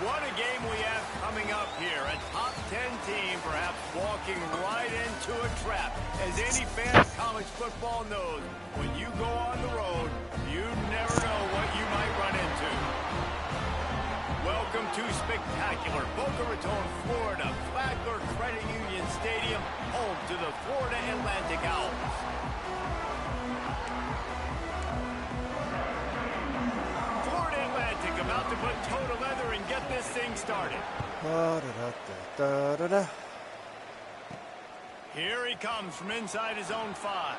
What a game we have coming up here. A top 10 team perhaps walking right into a trap. As any fan of college football knows, when you go on the road, you never know what you might run into. Welcome to spectacular Boca Raton, Florida, Flagler Credit Union Stadium, home to the Florida Atlantic Owls. Florida Atlantic about to put toe to leather and get this thing started. Here he comes from inside his own 5.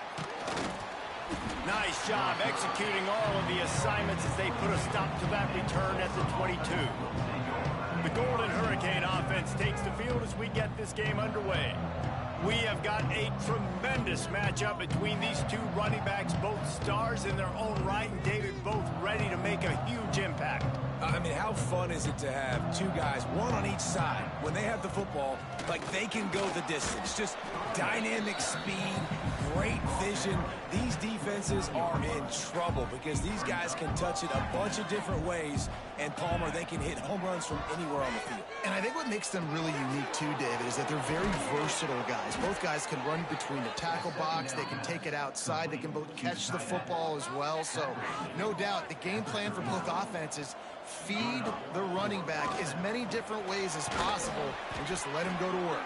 Nice job executing all of the assignments as they put a stop to that return at the 22. The Golden Hurricane offense takes the field as we get this game underway. We have got a tremendous matchup between these two running backs, both stars in their own right, and David, both ready to make a huge impact. I mean, how fun is it to have two guys, one on each side, when they have the football, like they can go the distance. Just dynamic speed, great vision. These defenses are in trouble because these guys can touch it a bunch of different ways, and Palmer, they can hit home runs from anywhere on the field. And I think what makes them really unique too, David, is that they're very versatile guys. Both guys can run between the tackle box, they can take it outside, they can both catch the football as well. So no doubt the game plan for both offenses, feed the running back as many different ways as possible and just let him go to work.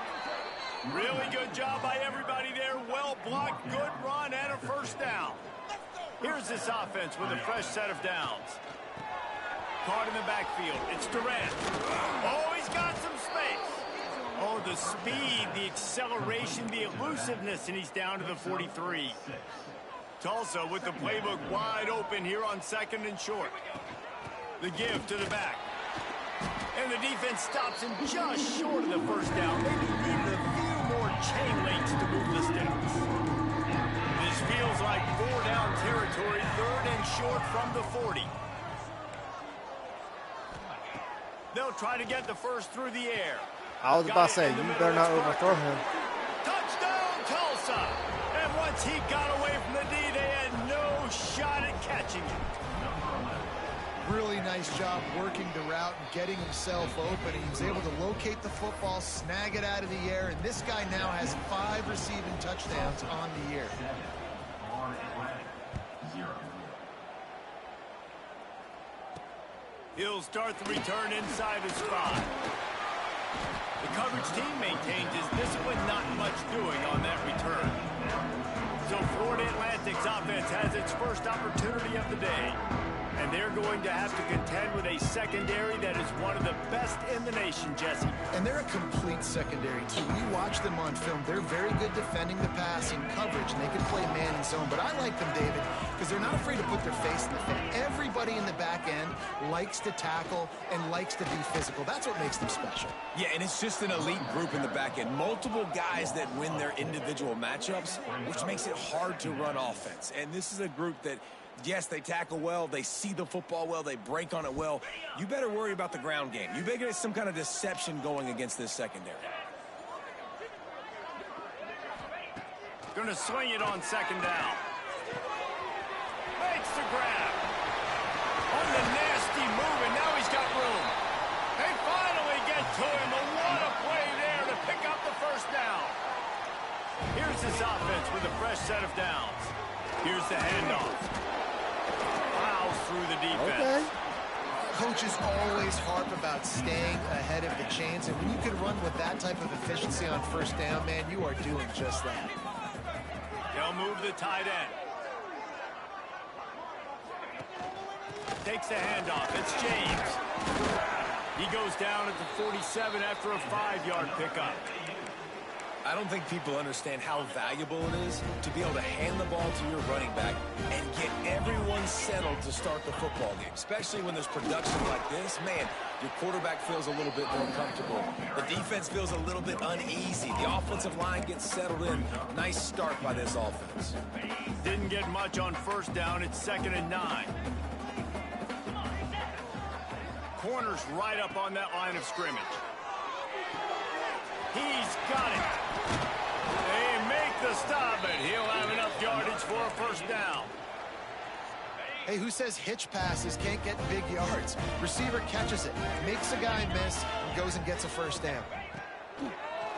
Really good job by everybody there. Well blocked, good run, and a first down. Here's this offense with a fresh set of downs. Caught in the backfield. It's Durant. Oh, he's got some space. Oh, the speed, the acceleration, the elusiveness, and he's down to the 43. Tulsa with the playbook wide open here on 2nd and short. The give to the back. And the defense stops him just short of the first down. Maybe needed a few more chain links to move the sticks. This feels like 4-down territory, 3rd and short from the 40. They'll try to get the first through the air. I was about to say, you better not overthrow him. Touchdown, Tulsa! And once he got away from the D, they had no shot at catching it. Really nice job working the route and getting himself open. He was able to locate the football, snag it out of the air, and this guy now has 5 receiving touchdowns on the year. He'll start the return inside his 5. The coverage team maintains his discipline, not much doing on that return. So Florida Atlantic's offense has its first opportunity of the day. And they're going to have to contend with a secondary that is one of the best in the nation, Jesse. And they're a complete secondary, too. We watch them on film. They're very good defending the pass in coverage, and they can play man and zone. But I like them, David, because they're not afraid to put their face in the thing. Everybody in the back end likes to tackle and likes to be physical. That's what makes them special. Yeah, and it's just an elite group in the back end. Multiple guys that win their individual matchups, which makes it hard to run offense. And this is a group that, yes, they tackle well, they see the football well, they break on it well. You better worry about the ground game. You better get some kind of deception going against this secondary. Gonna swing it on 2nd down. Makes the grab. On the nasty move, and now he's got room. They finally get to him, and what a play there to pick up the first down. Here's this offense with a fresh set of downs. Here's the handoff. Through the defense. Okay. Coaches always harp about staying ahead of the chains, and when you can run with that type of efficiency on 1st down, man, you are doing just that. They'll move the tight end. Takes the handoff. It's James. He goes down at the 47 after a 5-yard pickup. I don't think people understand how valuable it is to be able to hand the ball to your running back and get everyone settled to start the football game, especially when there's production like this. Man, your quarterback feels a little bit more comfortable. The defense feels a little bit uneasy. The offensive line gets settled in. Nice start by this offense. Didn't get much on 1st down. It's 2nd and 9. Corner's right up on that line of scrimmage. He's got it. They make the stop, and he'll have enough yardage for a 1st down. Hey, who says hitch passes can't get big yards? Receiver catches it, makes a guy miss, and goes and gets a first down.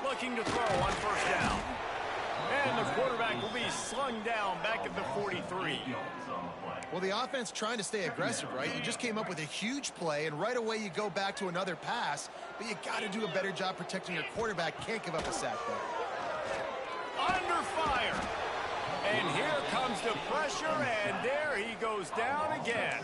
Looking to throw on first down. And the quarterback will be slung down back at the 43. Well, the offense trying to stay aggressive, right? You just came up with a huge play, and right away you go back to another pass, but you got to do a better job protecting your quarterback. Can't give up a sack there. Under fire. And here comes the pressure, and there he goes down again.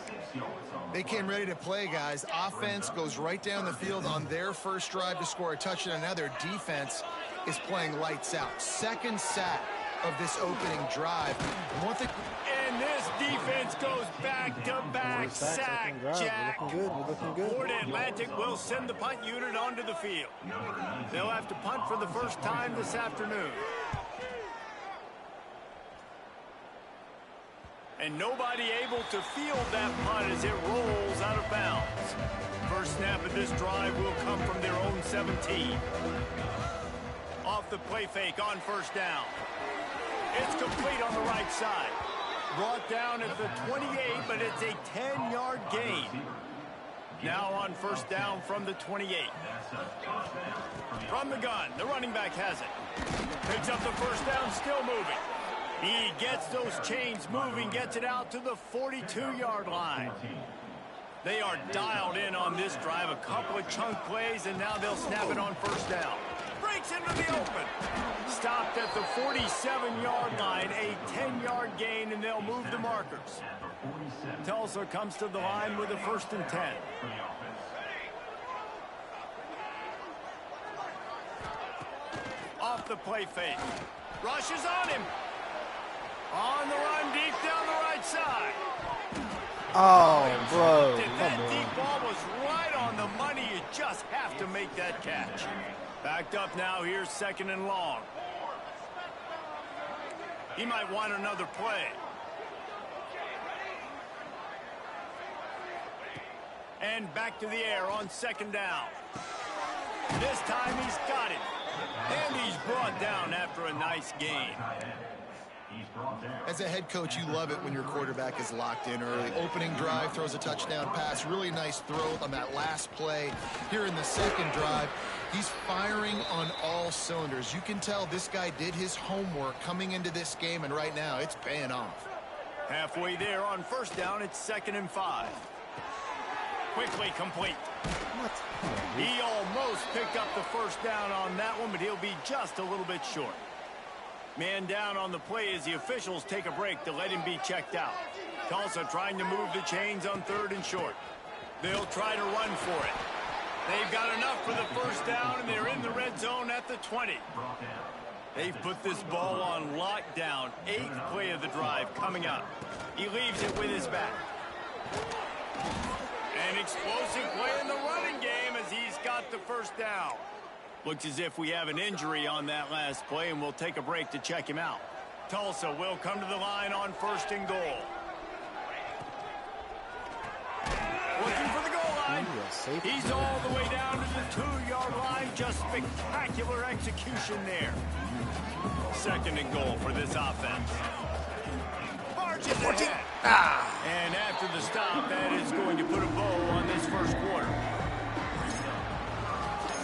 They came ready to play, guys. Offense goes right down the field on their first drive to score a touchdown. Now their defense is playing lights out. Second sack of this opening drive. And this defense goes back-to-back sack, Jack. We're looking good. Florida Atlantic will send the punt unit onto the field. They'll have to punt for the first time this afternoon. And nobody able to field that punt as it rolls out of bounds. First snap of this drive will come from their own 17. Off the play fake on first down. It's complete on the right side. Brought down at the 28, but it's a 10-yard gain. Now on first down from the 28. From the gun, the running back has it. Picks up the first down, still moving. He gets those chains moving, gets it out to the 42-yard line. They are dialed in on this drive. A couple of chunk plays, and now they'll snap it on first down. Breaks into the open. Stopped at the 47-yard line, a 10-yard gain, and they'll move the markers. Tulsa comes to the line with a 1st and 10. Off the play fake. Rushes on him. On the run, deep down the right side. Oh, bro. That deep ball was right on the money. You just have to make that catch. Backed up now. Here's 2nd and long. He might want another play. And back to the air on 2nd down. This time he's got it. And he's brought down after a nice gain. As a head coach, you love it when your quarterback is locked in early. Opening drive, throws a touchdown pass. Really nice throw on that last play. Here in the second drive, he's firing on all cylinders. You can tell this guy did his homework coming into this game, and right now it's paying off. Halfway there on first down, it's 2nd and 5. Quickly complete. He almost picked up the first down on that one, but he'll be just a little bit short. Man down on the play as the officials take a break to let him be checked out. Tulsa trying to move the chains on 3rd and short. They'll try to run for it. They've got enough for the first down, and they're in the red zone at the 20. They've put this ball on lockdown. 8th play of the drive coming up. He leaves it with his back. An explosive play in the running game as he's got the first down. Looks as if we have an injury on that last play, and we'll take a break to check him out. Tulsa will come to the line on 1st and goal. Looking for the goal line. He's all the way down to the 2-yard line. Just spectacular execution there. 2nd and goal for this offense. Marches ahead. And after the stop, that is going to put a bow on this first quarter.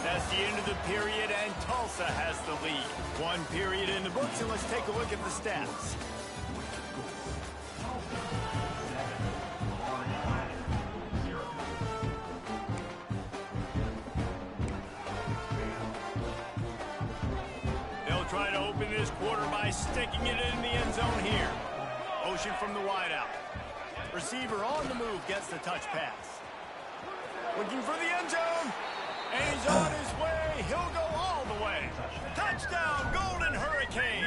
That's the end of the period, and Tulsa has the lead. 1 period in the books, and let's take a look at the stats. They'll try to open this quarter by sticking it in the end zone here. Motion from the wideout. Receiver on the move gets the touch pass. Looking for the end zone. And he's on his way. He'll go all the way. Touchdown, Golden Hurricane.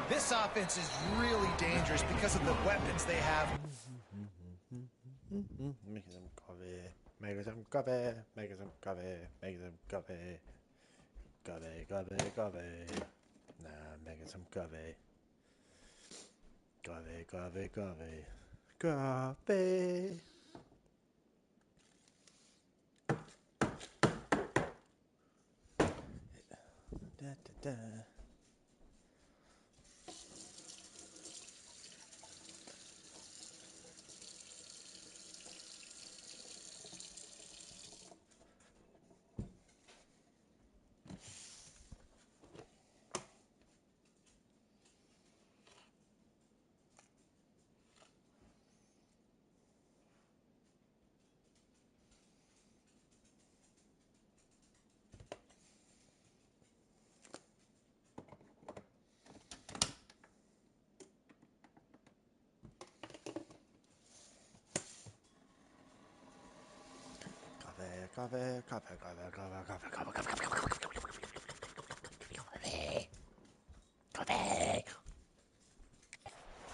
This offense is really dangerous because of the weapons they have. Make some coffee. Make some coffee. Make some coffee. Make some coffee. Coffee. Nah, making some coffee. Coffee. Da.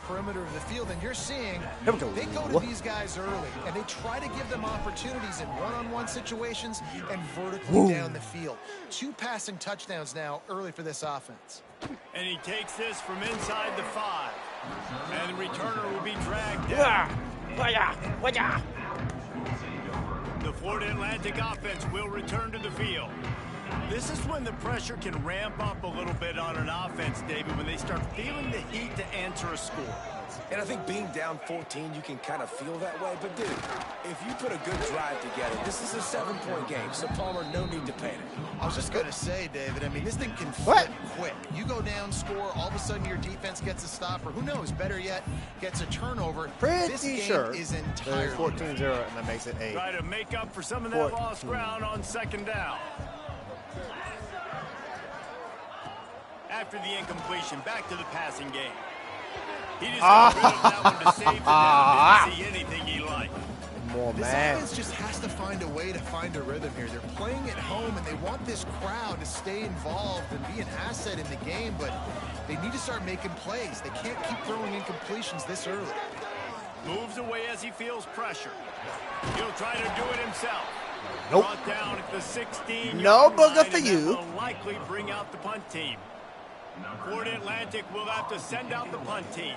Perimeter of the field, and you're seeing Here we go. they go to these guys early, and they try to give them opportunities in one-on-one situations and vertically down the field. 2 passing touchdowns now early for this offense. And he takes this from inside the 5. And the returner will be dragged down. The Florida Atlantic offense will return to the field. This is when the pressure can ramp up a little bit on an offense, David, when they start feeling the heat to answer a score. And I think being down 14, you can kind of feel that way. But, dude, if you put a good drive together, this is a 7-point game, so Palmer, no need to panic. I was just going to say, David, I mean, this thing can flip quick. You go down, score, all of a sudden your defense gets a stop, or who knows, better yet, gets a turnover. This game is entirely 14-0, and that makes it 8. Try to make up for some of that lost ground on 2nd down. After the incompletion, back to the passing game. He just got rid of that one to save the down. Didn't see anything he liked. This offense just has to find a way to find a rhythm here. They're playing at home, and they want this crowd to stay involved and be an asset in the game, but they need to start making plays. They can't keep throwing incompletions this early. Moves away as he feels pressure. He'll try to do it himself. Nope. Brought down at the 16. No booger for you. Will likely bring out the punt team. Florida Atlantic will have to send out the punt team.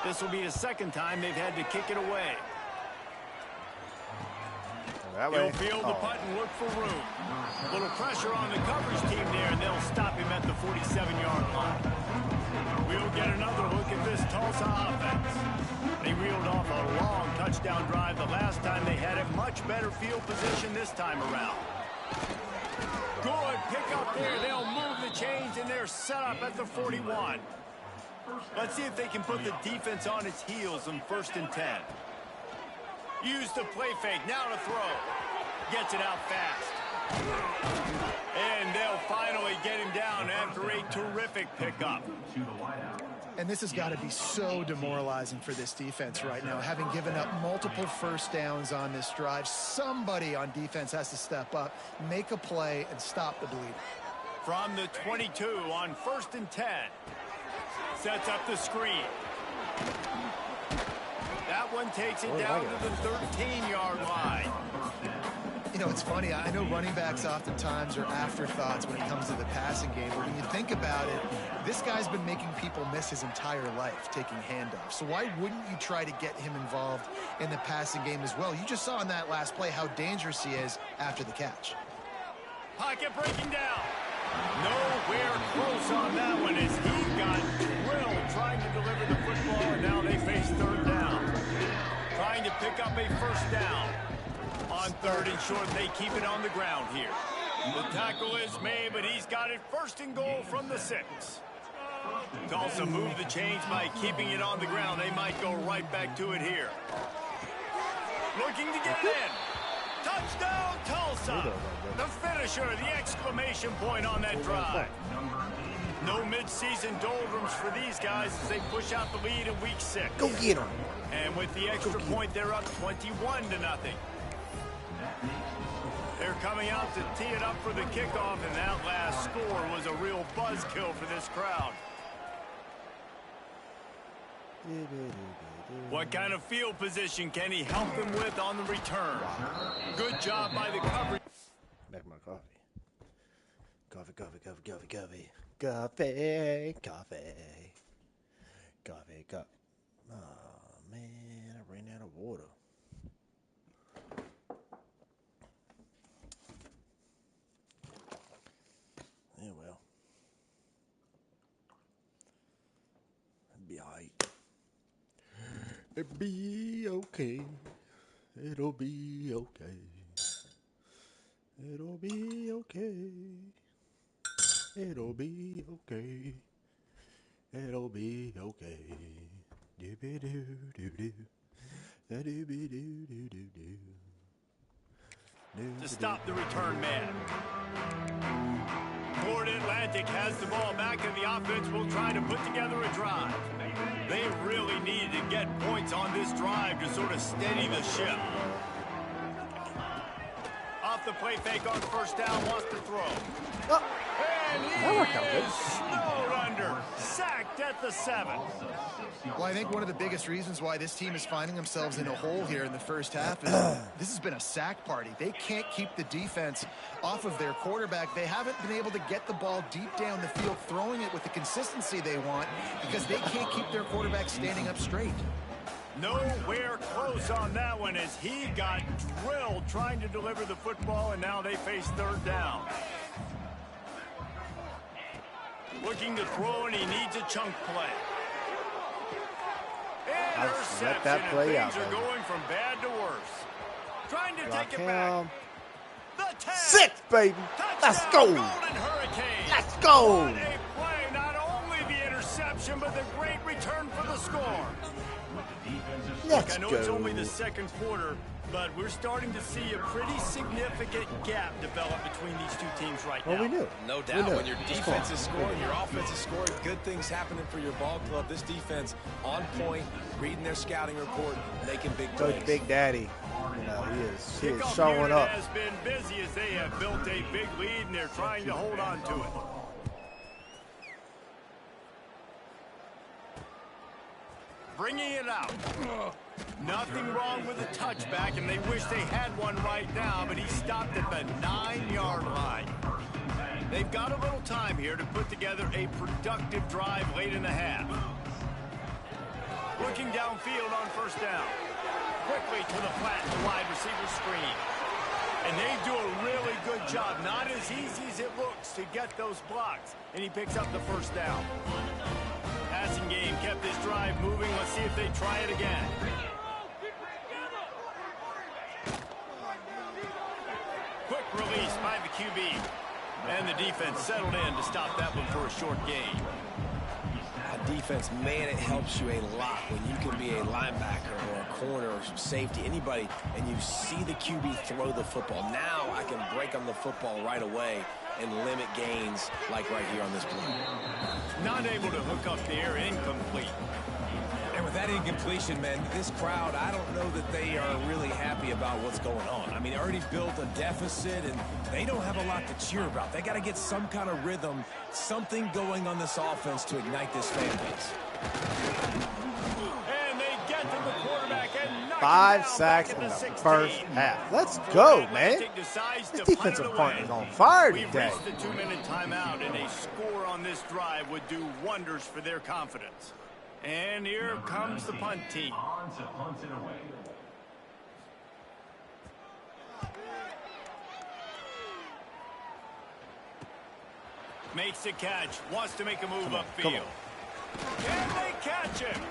This will be the 2nd time they've had to kick it away. He'll field the punt and look for room. A little pressure on the coverage team there, and they'll stop him at the 47-yard line. We'll get another look at this Tulsa offense. They reeled off a long touchdown drive the last time they had it. Much better field position this time around. Good pick up there. They'll move the chains, and they're set up at the 41. Let's see if they can put the defense on its heels on 1st and 10. Use the play fake. Now to throw. Gets it out fast. And they'll finally get him down after a terrific pickup. And this has got to be so demoralizing for this defense right now, having given up multiple 1st downs on this drive. Somebody on defense has to step up, make a play, and stop the bleeding. From the 22 on 1st and 10. Sets up the screen. That one takes it down to the 13-yard line. You know, it's funny. I know running backs oftentimes are afterthoughts when it comes to the passing game, but when you think about it, this guy's been making people miss his entire life taking handoffs. So why wouldn't you try to get him involved in the passing game as well? You just saw in that last play how dangerous he is after the catch. Pocket breaking down. Nowhere close on that one as he got drilled trying to deliver the football, and now they face 3rd down. Trying to pick up a 1st down. On 3rd and short, they keep it on the ground here. The tackle is made, but he's got it 1st and goal from the 6. Tulsa moved the chains by keeping it on the ground. They might go right back to it here. Looking to get it in. Touchdown, Tulsa! The finisher, the exclamation point on that drive. No mid-season doldrums for these guys as they push out the lead in week 6. Go get him. And with the extra point, they're up 21-0. They're coming out to tee it up for the kickoff, and that last score was a real buzzkill for this crowd. What kind of field position can he help them with on the return? Good job by the coverage. Back my coffee. Coffee, coffee, coffee, coffee, coffee. Coffee, coffee. Coffee, coffee. Oh, man, I ran out of water. Yeah, well. It'll be alright. It'll be okay. It'll be okay. It'll be okay. It'll be okay. It'll be okay. Do-be-do-do-do. Do-be-do-do-do-do. To stop the return man. Florida Atlantic has the ball back, and the offense will try to put together a drive. They really needed to get points on this drive to sort of steady the ship. off the play fake on first down, wants to throw. Oh, And that worked out good. snowed under, sacked at the 7. Well, I think one of the biggest reasons why this team is finding themselves in a hole here in the first half is this has been a sack party. They can't keep the defense off of their quarterback. They haven't been able to get the ball deep down the field, throwing it with the consistency they want because they can't keep their quarterback standing up straight. Nowhere close on that one as he got drilled trying to deliver the football, and now they face third down. Looking to throw, and he needs a chunk play. Interception, let that play and out, things are baby. going from bad to worse. Trying to Rock take it back. him. The 10. 6, baby. Let's Touchdown, go. Golden Hurricane. Let's go. What a play. Not only the interception, but the great return for the score. Let's I know go. it's only the second quarter, but we're starting to see a pretty significant gap develop between these two teams right now. Well, we knew. No We doubt. knew. When your defense is scoring, your offense is scoring, good things happening for your ball club. This defense on point, reading their scouting report, making big plays. Coach Big Daddy, you know, he is Kickoff showing unit up. has been busy as they have built a big lead, and they're trying to hold on to it. Bringing it out. Nothing wrong with a touchback, and they wish they had one right now, but he stopped at the 9-yard line. They've got a little time here to put together a productive drive late in the half. Looking downfield on first down. Quickly to the flat to wide receiver screen. And they do a really good job. Not as easy as it looks to get those blocks. And he picks up the first down. Passing game kept this drive moving. Let's see if they try it again. Quick release by the QB. And the defense settled in to stop that one for a short gain. Defense, man, it helps you a lot when you can be a linebacker or a corner or some safety, anybody, and you see the QB throw the football. Now I can break on the football right away and limit gains like right here on this play. Not able to hook up the air, incomplete. And with that incompletion, man, this crowd, I don't know that they are really happy about what's going on. I mean, they already built a deficit, and they don't have a lot to cheer about. They got to get some kind of rhythm, something going on this offense to ignite this fan base. And they get to the quarterback and knock 5 him down sacks back in at the 16. first half. Let's go, man. This defensive front is on fire We've today. reached the 2-minute timeout, and a score on this drive would do wonders for their confidence. And here comes the punt team. Makes the catch, wants to make a move upfield. Can they catch him?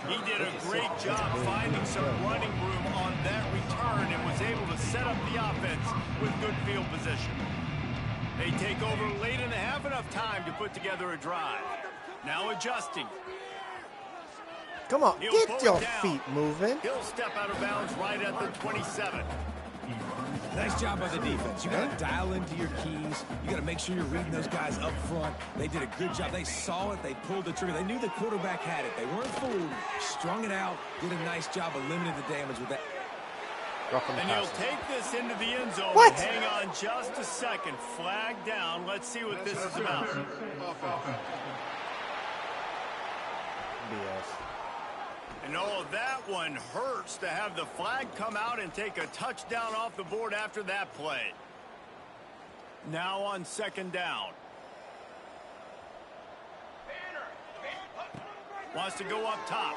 He did a great job finding some running room on that return and was able to set up the offense with good field position. They take over late and have enough time to put together a drive. Now adjusting. Come on, He'll get pull your it down. feet moving. He'll step out of bounds right at the 27. Nice job by the defense. You got to dial into your keys. You got to make sure you're reading those guys up front. They did a good job. They saw it. They pulled the trigger. They knew the quarterback had it. They weren't fooled. Strung it out. Did a nice job of limiting the damage with that. And he'll take this into the end zone. What? Hang on just a second. Flag down. Let's see what this is about. BS. And oh, that one hurts to have the flag come out and take a touchdown off the board after that play. Now on second down. Wants to go up top.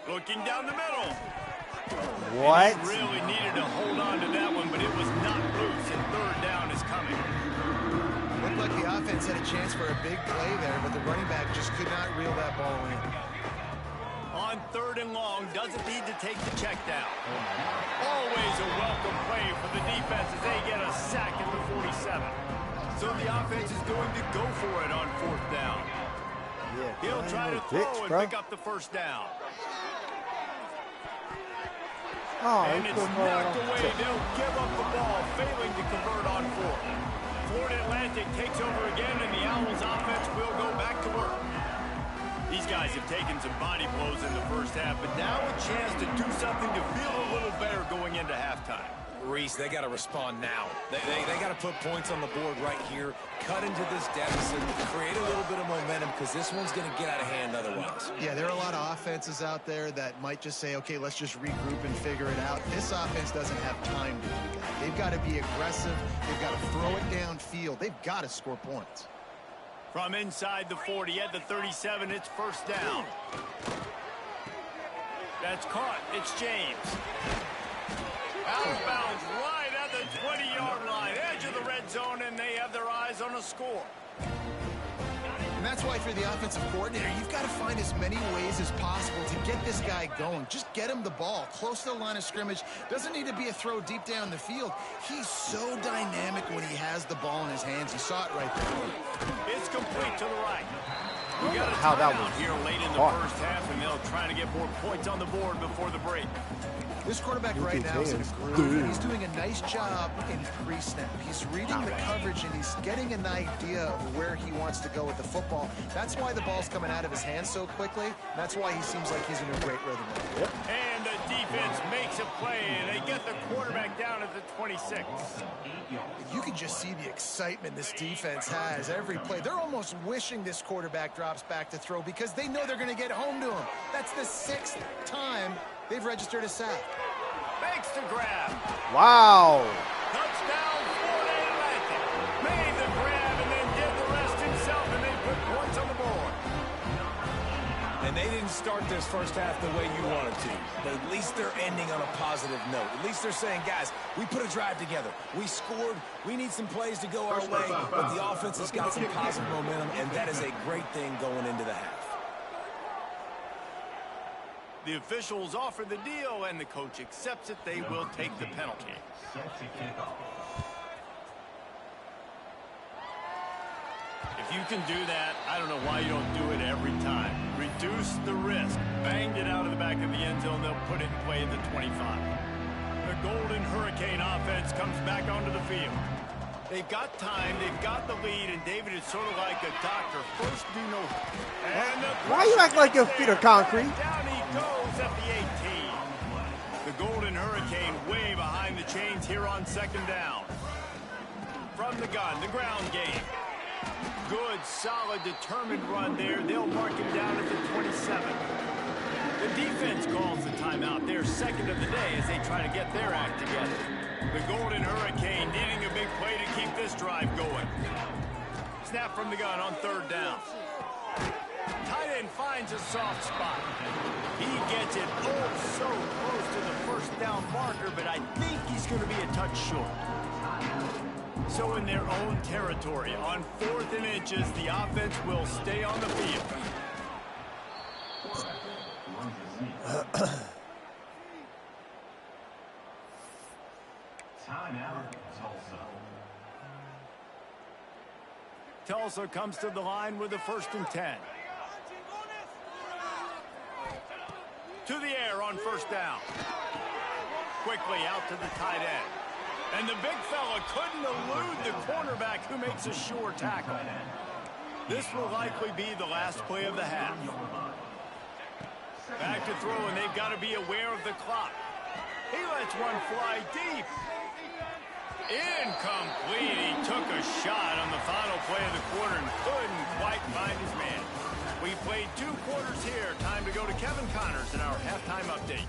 Looking down the middle. What? And he really needed to hold on to that one, but it was not loose, and third down is coming. Looked like the offense had a chance for a big play there, but the running back just could not reel that ball in. On third and long, doesn't need to take the check down. Always a welcome play for the defense as they get a sack at the 47. So the offense is going to go for it on fourth down. Yeah, He'll try to throw bitch, and bro. pick up the first down. Oh, And he it's couldn't knocked hold on. away. They'll give up the ball, failing to convert on fourth. Florida Atlantic takes over again, and the Owls offense will go back to work. These guys have taken some body blows in the first half, but now a chance to do something to feel a little better going into halftime. Reese, they got to respond now. They got to put points on the board right here, cut into this deficit, create a little bit of momentum, because this one's going to get out of hand otherwise. Yeah, there are a lot of offenses out there that might just say, okay, let's just regroup and figure it out. This offense doesn't have time to do that. They've got to be aggressive. They've got to throw it downfield. They've got to score points. From inside the 40 at the 37, it's first down. That's caught. It's James. Out of bounds right at the 20-yard line, edge of the red zone, and they have their eyes on a score. And that's why, for the offensive coordinator, you've got to find as many ways as possible to get this guy going. Just get him the ball close to the line of scrimmage. Doesn't need to be a throw deep down the field. He's so dynamic when he has the ball in his hands. You saw it right there. It's complete to the right. We got a How that timeout was here late in the hard. first half, and they'll try to get more points on the board before the break. This quarterback right now is in a groove, and he's doing a nice job in pre-snap. He's reading the coverage, and he's getting an idea of where he wants to go with the football. That's why the ball's coming out of his hands so quickly. And that's why he seems like he's in a great rhythm. Yep. And the defense makes a play, and they get the quarterback down at the 26. You can just see the excitement this defense has every play. They're almost wishing this quarterback drops back to throw because they know they're going to get home to him. That's the 6th time they've registered a sack. Makes the grab. Wow. Touchdown, Fla Atlantic. Made the grab and then did the rest himself, and they put points on the board. And they didn't start this first half the way you wanted to, but at least they're ending on a positive note. At least they're saying, guys, we put a drive together. We scored. We need some plays to go our way, but the offense has got some positive momentum, and that is a great thing going into the half. The officials offer the deal, and the coach accepts it. They will take the penalty. If you can do that, I don't know why you don't do it every time. Reduce the risk. Banged it out of the back of the end zone. They'll put it in play at the 25. The Golden Hurricane offense comes back onto the field. They've got time, they've got the lead, and David is sort of like a doctor. First, do no. Why you act like your feet are concrete? Down he goes at the 18. The Golden Hurricane way behind the chains here on second down. From the gun, the ground game. Good, solid, determined run there. They'll mark him down at the 27. The defense calls the timeout. They're second of the day as they try to get their act together. The Golden Hurricane needing a big play to keep this drive going. Snap from the gun on third down. Tight end finds a soft spot. He gets it so close to the first down marker, but I think he's going to be a touch short. So in their own territory, on 4th and inches, the offense will stay on the field. Timeout, Tulsa. Tulsa comes to the line with a 1st and 10. To the air on first down. Quickly out to the tight end. And the big fella couldn't elude the cornerback who makes a sure tackle. This will likely be the last play of the half. Back to throw, and they've got to be aware of the clock. He lets one fly deep. Incomplete. He took a shot on the final play of the quarter and couldn't quite find his man. We played 2 quarters here. Time to go to Kevin Connors in our halftime update.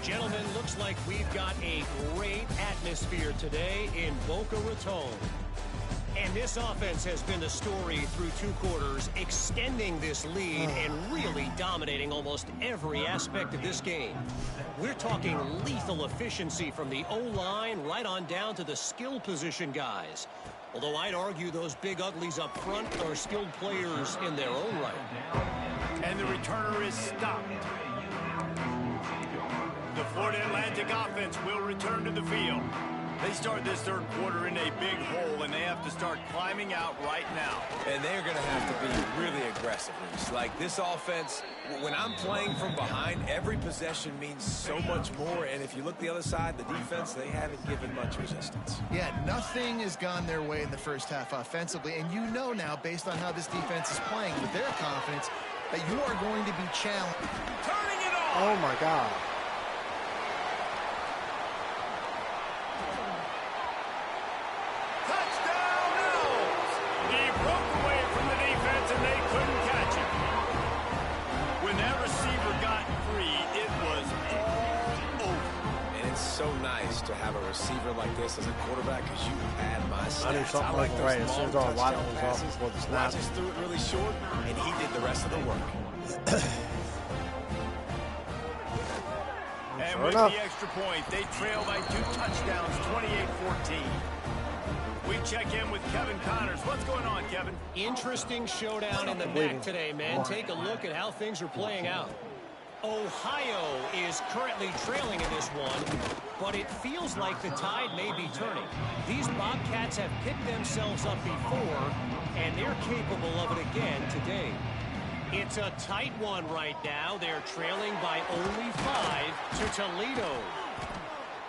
Gentlemen, looks like we've got a great atmosphere today in Boca Raton. And this offense has been the story through 2 quarters, extending this lead and really dominating almost every aspect of this game. We're talking lethal efficiency from the O-line right on down to the skill position guys. Although I'd argue those big uglies up front are skilled players in their own right. And the returner is stopped. The Fla Atlantic offense will return to the field. They start this 3rd quarter in a big hole, and they have to start climbing out right now. And they're going to have to be really aggressive, Reese. Like this offense, when I'm playing from behind, every possession means so much more. And if you look the other side, the defense, they haven't given much resistance. Yeah, nothing has gone their way in the first half offensively. And you know now, based on how this defense is playing, with their confidence, that you are going to be challenged. Turning it on! Oh, my God. privileged to have a receiver like this as a quarterback because you add my stats. I knew something wasn't right as soon as our wide was off before the snap. Just threw it really short, and he did the rest of the work. And with the extra point, they trail by 2 touchdowns, 28-14. We check in with Kevin Connors. What's going on, Kevin? Interesting showdown in the MAC today, man. Take a look at how things are playing out. Ohio is currently trailing in this one, but it feels like the tide may be turning. These Bobcats have picked themselves up before, and they're capable of it again today. It's a tight one right now. They're trailing by only 5 to Toledo.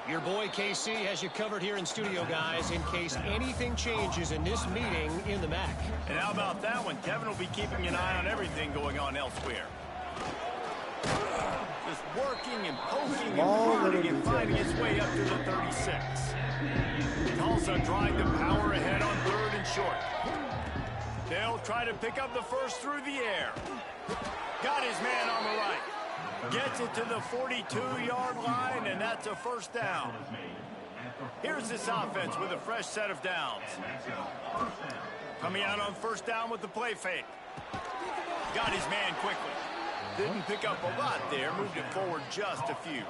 Your boy KC has you covered here in studio, guys, in case anything changes in this meeting in the MAC. And how about that one? Kevin will be keeping an eye on everything going on elsewhere. Just working and poking and prodding and finding its way up to the 36. Tulsa trying to power ahead on 3rd and short. They'll try to pick up the first through the air. Got his man on the right. Gets it to the 42-yard line, and that's a first down. Here's this offense with a fresh set of downs. Coming out on first down with the play fake. Got his man quickly. Didn't pick up a lot there. Moved it forward just a few.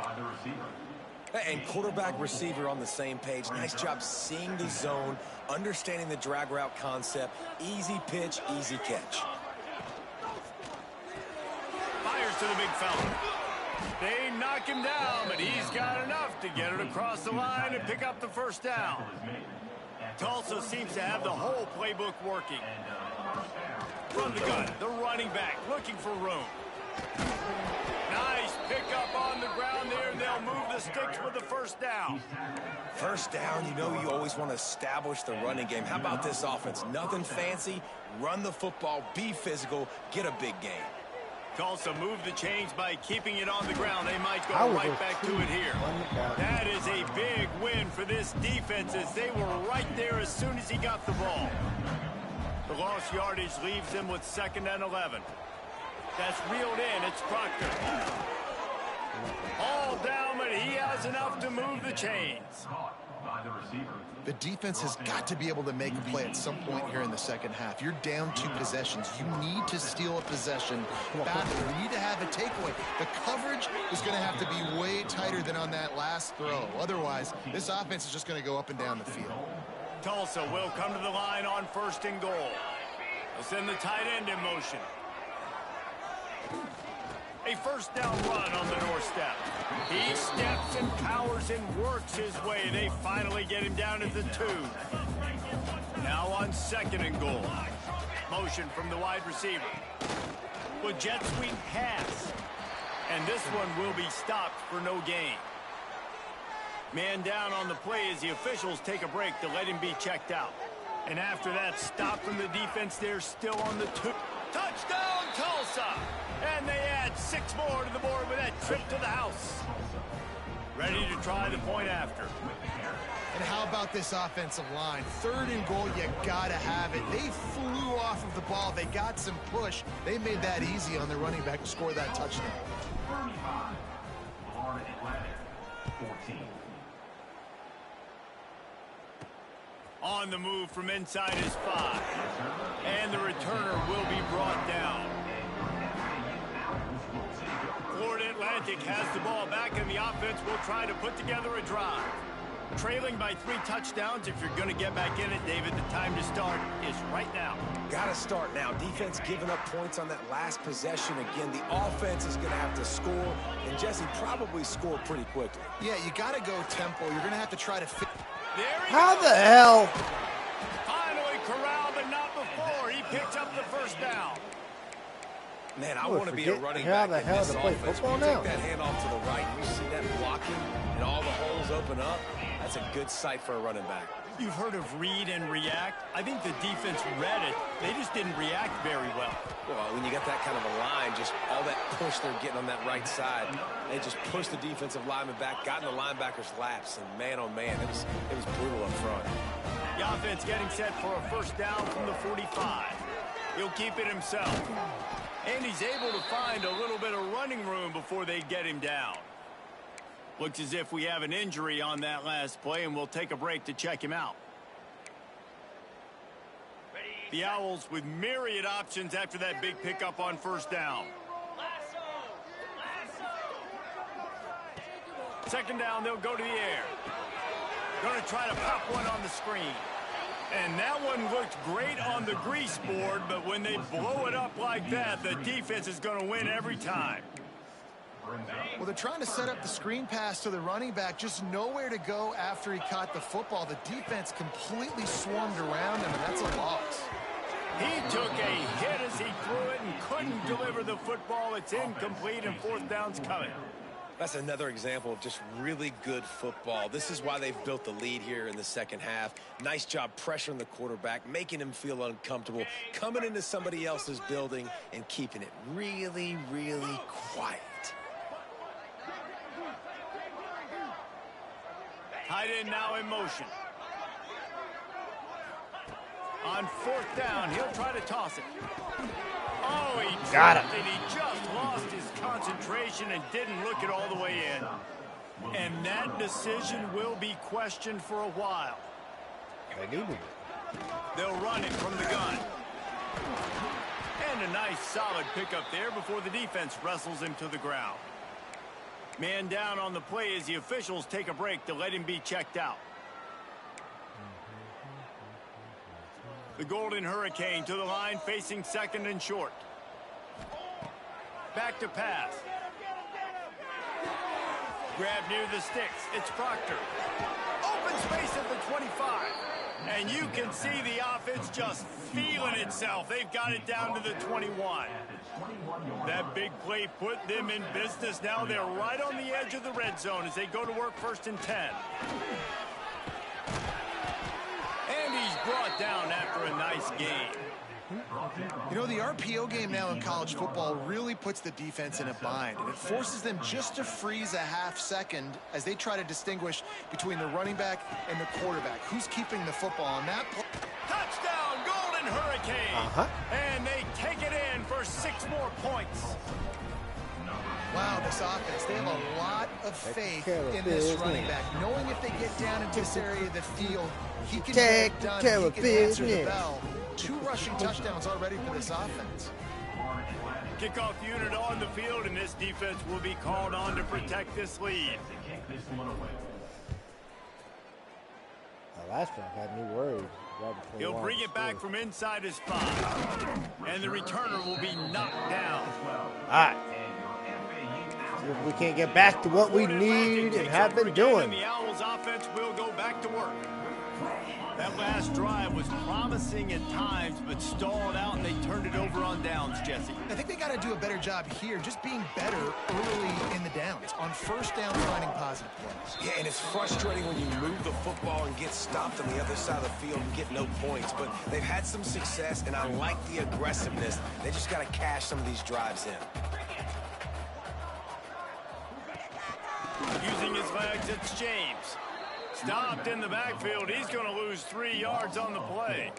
And quarterback receiver on the same page. Nice job seeing the zone, understanding the drag route concept. Easy pitch, easy catch. Fires to the big fella. They knock him down, but he's got enough to get it across the line and pick up the first down. Tulsa seems to have the whole playbook working. From the gun, the running back looking for room. Nice pickup on the ground there, and they'll move the sticks with the first down. First down, you know you always want to establish the running game. How about this offense? Nothing fancy. Run the football, be physical, get a big gain. Tulsa moved the chains by keeping it on the ground. They might go right back to it here. That is a big win for this defense as they were right there as soon as he got the ball. The lost yardage leaves them with 2nd and 11. That's reeled in. It's Proctor. All down, but he has enough to move the chains. The defense has got to be able to make a play at some point here in the second half. You're down 2 possessions. You need to steal a possession badly. You need to have a takeaway. The coverage is going to have to be way tighter than on that last throw. Otherwise, this offense is just going to go up and down the field. Tulsa will come to the line on 1st and goal. They'll send the tight end in motion. A first down run on the doorstep. He steps and powers and works his way. They finally get him down at the 2. Now on 2nd and goal. Motion from the wide receiver. With jet sweep pass. And this one will be stopped for no gain. Man down on the play as the officials take a break to let him be checked out. And after that stop from the defense, they're still on the 2. Touchdown, Tulsa! And they add 6 more to the board with that trip to the house. Ready to try the point after. And how about this offensive line? 3rd and goal, you gotta have it. They flew off of the ball. They got some push. They made that easy on their running back to score that touchdown. 35, yr6, 14. On the move from inside his 5. And the returner will be brought down. Florida Atlantic has the ball back, and the offense will try to put together a drive. Trailing by 3 touchdowns. If you're going to get back in it, David, the time to start is right now. Got to start now. Defense giving up points on that last possession. Again, the offense is going to have to score, and Jesse probably score pretty quickly. Yeah, you got to go tempo. You're going to have to try to fit. How the hell? Finally corralled, but not before. He picks up the first down. Man, I want to be a running how back the in hell this to play offense. football When you now? take that handoff to the right, you see that blocking and all the holes open up. That's a good sight for a running back. You've heard of read and react. I think the defense read it. They just didn't react very well. Well, when you get that kind of a line, just all that push they're getting on that right side, they just pushed the defensive lineman back, got in the linebacker's laps, and man, oh man, it was brutal up front. The offense getting set for a first down from the 45. He'll keep it himself. And he's able to find a little bit of running room before they get him down. Looks as if we have an injury on that last play, and we'll take a break to check him out. The Owls with myriad options after that big pickup on first down. Second down, they'll go to the air. Going to try to pop one on the screen. And that one looked great on the grease board, but when they blow it up like that, the defense is going to win every time. Well, they're trying to set up the screen pass to the running back, just nowhere to go after he caught the football. The defense completely swarmed around him, and that's a loss. He took a hit as he threw it and couldn't deliver the football. It's incomplete, and fourth down's coming. That's another example of just really good football. This is why they've built the lead here in the second half. Nice job pressuring the quarterback, making him feel uncomfortable, coming into somebody else's building and keeping it really, really quiet. Tight end now in motion. On fourth down, he'll try to toss it. Oh, he got it. And he just lost his concentration and didn't look it all the way in. And that decision will be questioned for a while. They needed it. They'll run it from the gun. And a nice solid pickup there before the defense wrestles him to the ground. Man down on the play as the officials take a break to let him be checked out. The Golden Hurricane to the line, facing second and short. Back to pass. Grab near the sticks. It's Proctor. Open space at the 25. And you can see the offense just feeling itself. They've got it down to the 21. That big play put them in business. Now they're right on the edge of the red zone as they go to work first and 10. And he's brought down after a nice game. You know, the RPO game now in college football really puts the defense in a bind, and it forces them just to freeze a half second as they try to distinguish between the running back and the quarterback. Who's keeping the football on that play? Touchdown, Golden Hurricane! And they take it in for 6 more points. Wow, this offense, they have a lot of faith in this running back, knowing if they get down into this area of the field, he can get it done, he can answer the bell. 2 rushing touchdowns already for this offense. Kickoff unit on the field, and this defense will be called on to protect this lead. Last one had me worried. He'll bring it back from inside his 5. And the returner will be knocked down. All right. See if we can't get back to what we need and have been doing. The Owls offense will go back to work. That last drive was promising at times, but stalled out, and they turned it over on downs, Jesse. I think they got to do a better job here, just being better early in the downs. On first down, finding positive plays. Yeah, and it's frustrating when you move the football and get stopped on the other side of the field and get no points. But they've had some success, and I like the aggressiveness. They just got to cash some of these drives in. Using his legs, it's James. Stopped in the backfield. He's going to lose 3 yards on the play.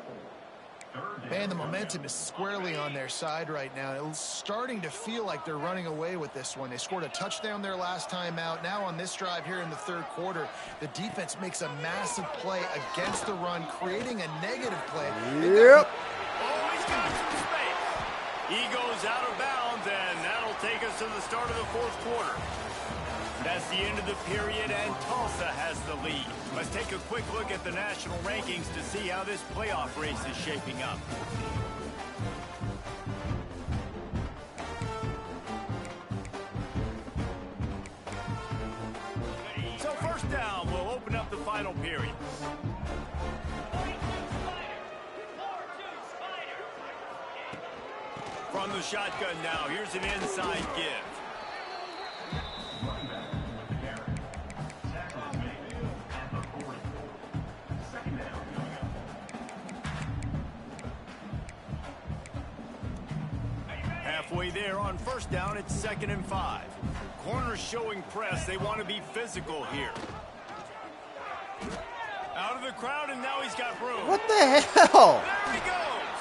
Man, the momentum is squarely on their side right now. It's starting to feel like they're running away with this one. They scored a touchdown their last time out. Now on this drive here in the third quarter, the defense makes a massive play against the run, creating a negative play. Yep. Oh, he's got some space. He goes out of bounds, and that'll take us to the start of the fourth quarter. That's the end of the period, and Tulsa has the lead. Let's take a quick look at the national rankings to see how this playoff race is shaping up. So first down, we'll open up the final period. From the shotgun now, here's an inside give. Halfway there on first down, it's 2nd and 5. Corners showing press. They want to be physical here. Out of the crowd, and now he's got room. What the hell? There he goes.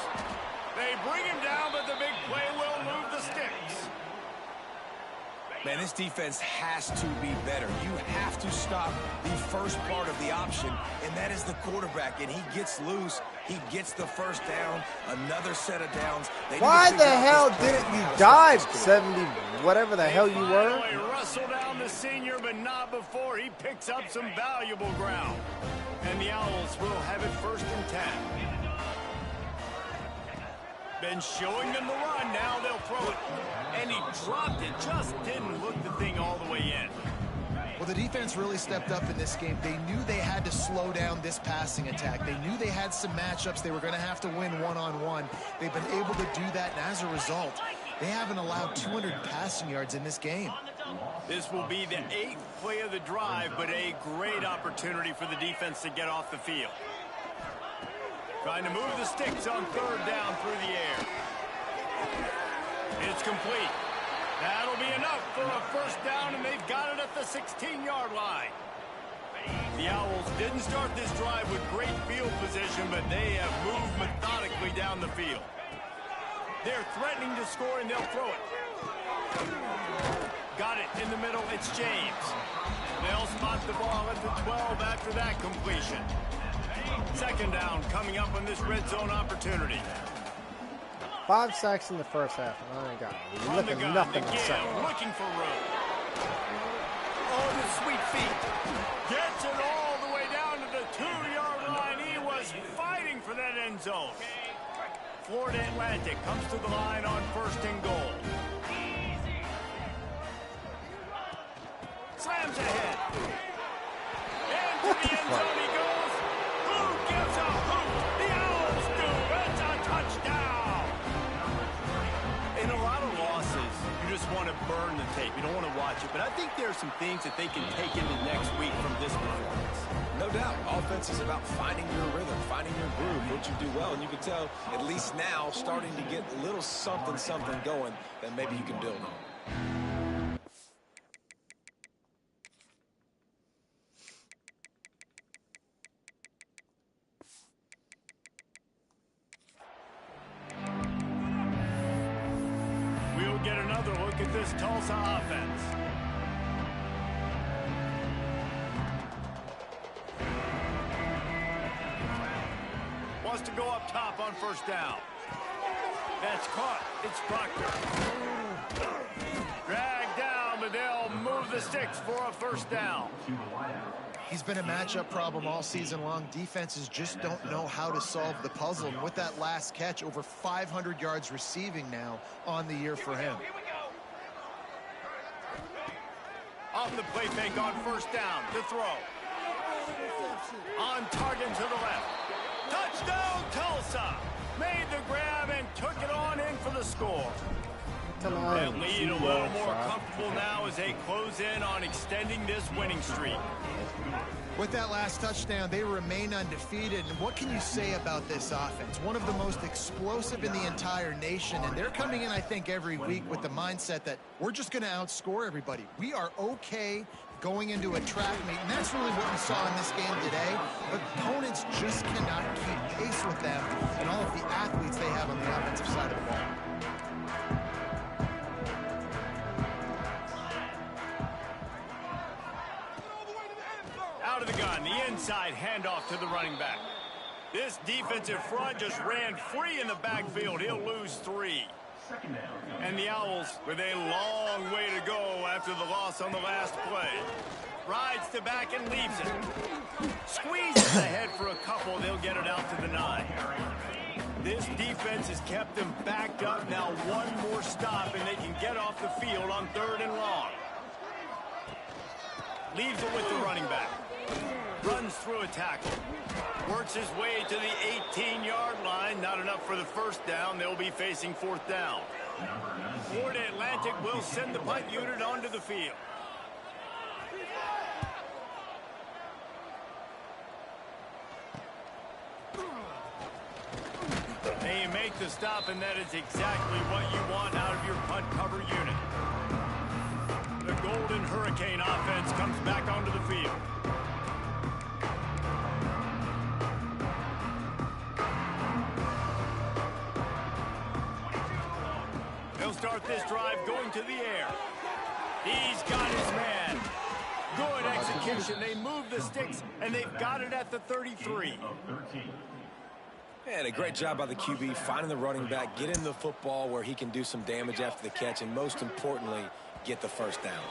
They bring him down, but the big play will move the sticks. Man, this defense has to be better. You have to stop the first part of the option, and that is the quarterback. And he gets loose. He gets the first down, another set of downs. Why the hell didn't you dive 70, whatever the hell you were? Finally wrestle down the senior, but not before he picks up some valuable ground. And the Owls will have it 1st and 10. Been showing them the run, now they'll throw it. And he dropped it, just didn't look the thing all the way in. Well, the defense really stepped up in this game. They knew they had to slow down this passing attack. They knew they had some matchups they were going to have to win one-on-one. They've been able to do that, and as a result, they haven't allowed 200 passing yards in this game. This will be the 8th play of the drive, but a great opportunity for the defense to get off the field. Trying to move the sticks on 3rd down through the air. It's complete. That'll be enough for a 1st down, and they've got it at the 16-yard line. The Owls didn't start this drive with great field position, but they have moved methodically down the field. They're threatening to score, and they'll throw it. Got it in the middle. It's James. They'll spot the ball at the 12 after that completion. 2nd down coming up on this red zone opportunity. 5 sacks in the first half. I ain't got nothing in the second. Looking for room. Oh, the sweet feet. Gets it all the way down to the 2-yard line. He was fighting for that end zone. Florida Atlantic comes to the line on 1st and goal. Slams ahead. And to the end zone he goes. Who gives a hoot? The Owls do. It's a touchdown. In a lot of losses, you just want to burn the tape. You don't want to watch it. But I think there are some things that they can take into next week from this performance. No doubt. Offense is about finding your rhythm, finding your groove, what you do well. And you can tell, at least now, starting to get a little something going that maybe you can build on. Get another look at this Tulsa offense. Wants to go up top on 1st down. That's caught. It's Proctor. Dragged down, but they'll move the sticks for a 1st down. He's been a matchup problem all season long. Defenses just don't know how to solve the puzzle. And with that last catch, over 500 yards receiving now on the year for him. Off the play fake on 1st down. The throw. On target to the left. Touchdown, Tulsa. Made the grab and took it on in for the score. That lead a little more comfortable now as they close in on extending this winning streak. With that last touchdown, they remain undefeated. And what can you say about this offense? One of the most explosive in the entire nation. And they're coming in, I think, every week with the mindset that we're just going to outscore everybody. We are okay going into a track meet. And that's really what we saw in this game today. But opponents just cannot keep pace with them and all of the athletes they have on the offensive side of the ball. Out of the gun, the inside handoff to the running back. This defensive front just ran free in the backfield. He'll lose 3. And the Owls with a long way to go after the loss on the last play. Rides to back and leaves it. Squeezes ahead for a couple. They'll get it out to the 9. This defense has kept them backed up. Now one more stop and they can get off the field on 3rd and long. Leaves it with the running back. Runs through a tackle. Works his way to the 18-yard line. Not enough for the 1st down. They'll be facing 4th down. Florida Atlantic will send the punt unit onto the field. They make the stop, and that is exactly what you want out of your punt cover unit. The Golden Hurricane offense comes back onto the field. They'll start this drive going to the air. He's got his man. Good execution. They move the sticks, and they've got it at the 33. And a great job by the QB finding the running back, getting the football where he can do some damage after the catch, and most importantly, get the first down.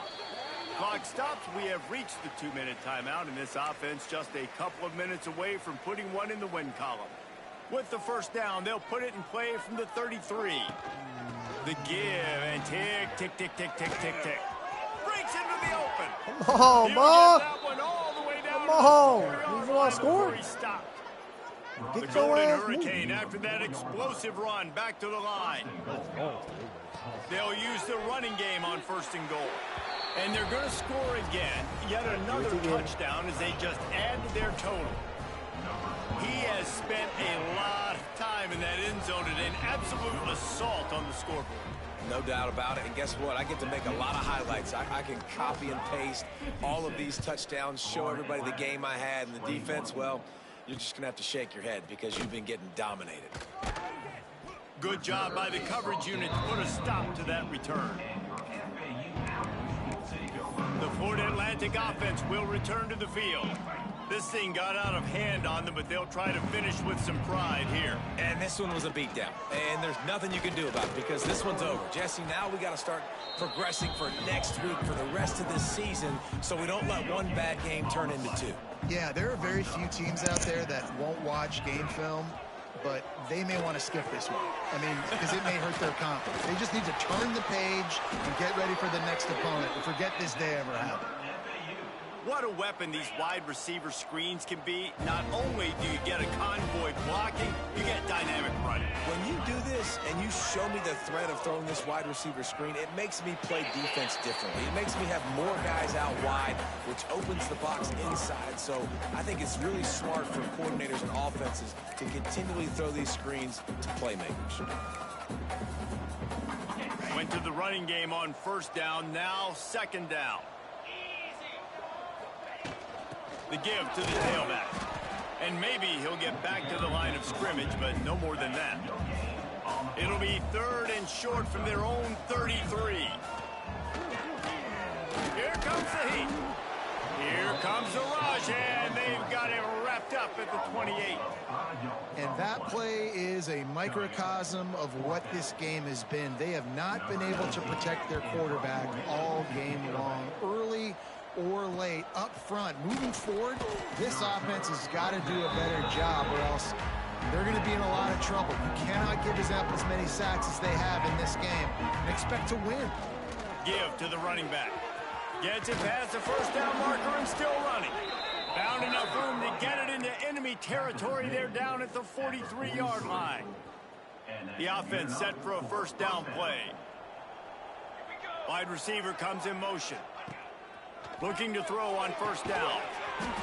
Clock stops. We have reached the 2-minute timeout, and this offense just a couple of minutes away from putting one in the win column. With the first down, they'll put it in play from the 33. The give, and tick, tick, tick, tick, tick, tick, tick. Breaks into the open. Come on, He'll boy. get that one all the way down. Come on. You want to score? He stopped. The Get your Golden ass Hurricane, moving. after that explosive run, back to the line. They'll use the running game on 1st and goal. And they're going to score again. Yet another touchdown as they just add to their total. He has spent a lot of time in that end zone and an absolute assault on the scoreboard. No doubt about it. And guess what? I get to make a lot of highlights. I can copy and paste all of these touchdowns, show everybody the game I had, and the defense, well, you're just going to have to shake your head because you've been getting dominated. Good job by the coverage unit to put a stop to that return. The Florida Atlantic offense will return to the field. This thing got out of hand on them, but they'll try to finish with some pride here. And this one was a beatdown. And there's nothing you can do about it because this one's over. Jesse, now we got to start progressing for next week, for the rest of this season, so we don't let one bad game turn into two. Yeah, there are very few teams out there that won't watch game film, but they may want to skip this one. I mean, because it may hurt their confidence. They just need to turn the page and get ready for the next opponent and forget this day ever happened. What a weapon these wide receiver screens can be. Not only do you get a convoy blocking, you get dynamic running. When you do this and you show me the threat of throwing this wide receiver screen, it makes me play defense differently. It makes me have more guys out wide, which opens the box inside. So I think it's really smart for coordinators and offenses to continually throw these screens to playmakers. Went to the running game on 1st down, now 2nd down. The give to the tailback. And maybe he'll get back to the line of scrimmage, but no more than that. It'll be 3rd and short from their own 33. Here comes the heat. Here comes the rush, and they've got it wrapped up at the 28. And that play is a microcosm of what this game has been. They have not been able to protect their quarterback all game long. Early or late, up front, moving forward, this offense has got to do a better job or else they're going to be in a lot of trouble. You cannot give up as many sacks as they have in this game and expect to win. Give to the running back. Gets it past the 1st down marker and still running. Found enough room to get it into enemy territory. They're down at the 43-yard line. The offense set for a 1st down play. Wide receiver comes in motion. Looking to throw on 1st down.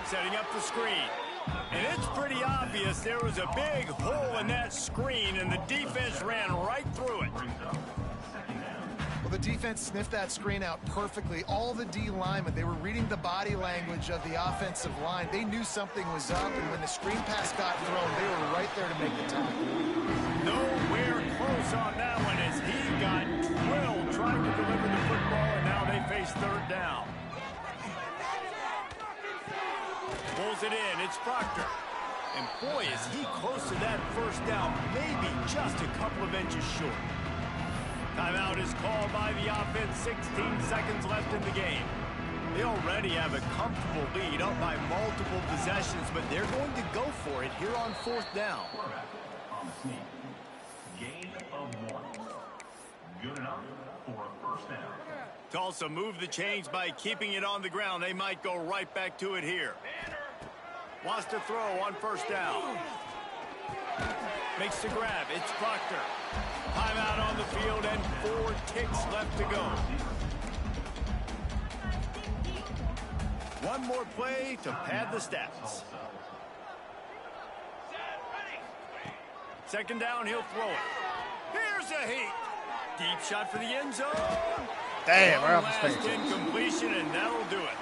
Setting up the screen. And it's pretty obvious there was a big hole in that screen, and the defense ran right through it. Well, the defense sniffed that screen out perfectly. All the D linemen, they were reading the body language of the offensive line. They knew something was up, and when the screen pass got thrown, they were right there to make the tackle. Nowhere close on that one as he got drilled trying to deliver the football, and now they face 3rd down. Pulls it in. It's Proctor. And boy, is he close to that 1st down, maybe just a couple of inches short. Timeout is called by the offense. 16 seconds left in the game. They already have a comfortable lead, up by multiple possessions, but they're going to go for it here on 4th down. Gain of 1. Good enough for a 1st down. Tulsa moved the chains by keeping it on the ground. They might go right back to it here. Wants to throw on 1st down. Makes the grab. It's Proctor. Timeout on the field and 4 ticks left to go. One more play to pad the stats. 2nd down, he'll throw it. Here's a heat. Deep shot for the end zone. Damn, One we're off last the stage. incompletion, and that'll do it.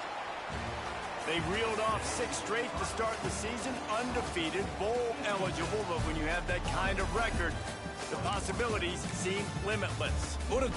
They reeled off 6 straight to start the season, undefeated, bowl eligible, but when you have that kind of record, the possibilities seem limitless. What a